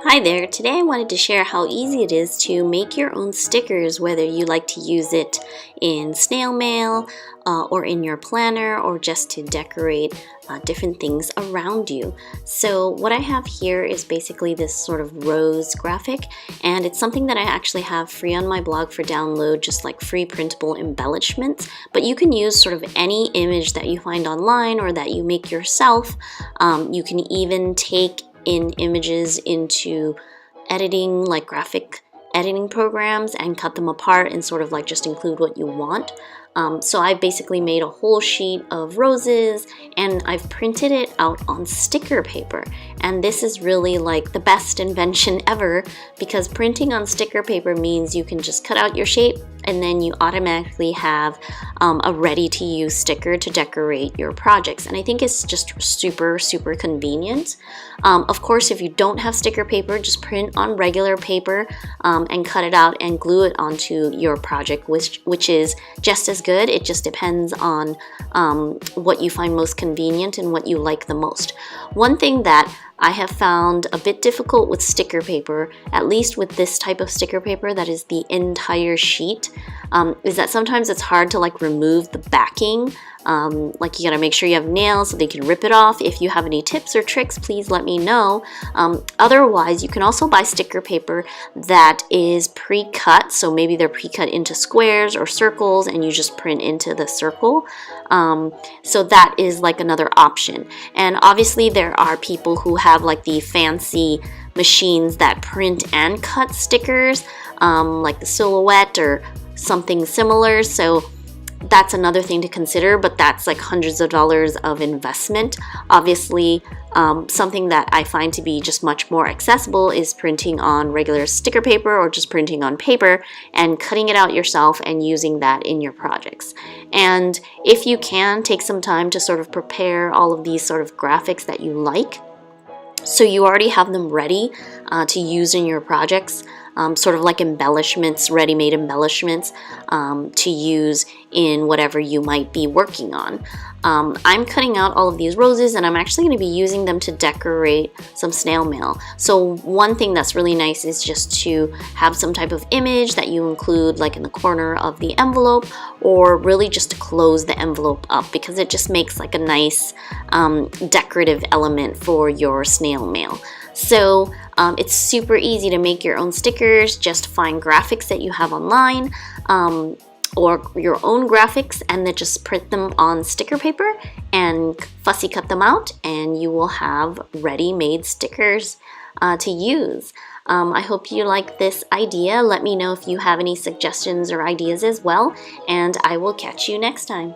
Hi there, today I wanted to share how easy it is to make your own stickers, whether you like to use it in snail mail or in your planner or just to decorate different things around you. So what I have here is basically this sort of rose graphic, and it's something that I actually have free on my blog for download, just like free printable embellishments. But you can use sort of any image that you find online or that you make yourself. You can even take in images into editing, like graphic editing programs, and cut them apart and sort of like just include what you want. So I basically made a whole sheet of roses and I've printed it out on sticker paper. And this is really like the best invention ever, because printing on sticker paper means you can just cut out your shape and then you automatically have a ready-to-use sticker to decorate your projects. And I think it's just super convenient. Of course, if you don't have sticker paper, just print on regular paper and cut it out and glue it onto your project, which is just as good. It just depends on what you find most convenient and what you like the most. One thing that I have found a bit difficult with sticker paper, at least with this type of sticker paper that is the entire sheet, is that sometimes it's hard to like remove the backing. Like you gotta make sure you have nails so they can rip it off. If you have any tips or tricks, please let me know. Otherwise, you can also buy sticker paper that is pre-cut, so maybe they're pre-cut into squares or circles and you just print into the circle. So that is like another option. And obviously there are people who have like the fancy machines that print and cut stickers, like the Silhouette or something similar. So that's another thing to consider, but that's like hundreds of dollars of investment. Obviously, something that I find to be just much more accessible is printing on regular sticker paper or just printing on paper and cutting it out yourself and using that in your projects. And if you can, take some time to sort of prepare all of these sort of graphics that you like, so you already have them ready to use in your projects. Sort of like embellishments, ready-made embellishments to use in whatever you might be working on. I'm cutting out all of these roses and I'm actually going to be using them to decorate some snail mail. So one thing that's really nice is just to have some type of image that you include like in the corner of the envelope, or really just to close the envelope up, because it just makes like a nice decorative element for your snail mail. So it's super easy to make your own stickers. Just find graphics that you have online or your own graphics, and then just print them on sticker paper and fussy cut them out, and you will have ready-made stickers to use. I hope you like this idea. Let me know if you have any suggestions or ideas as well, and I will catch you next time.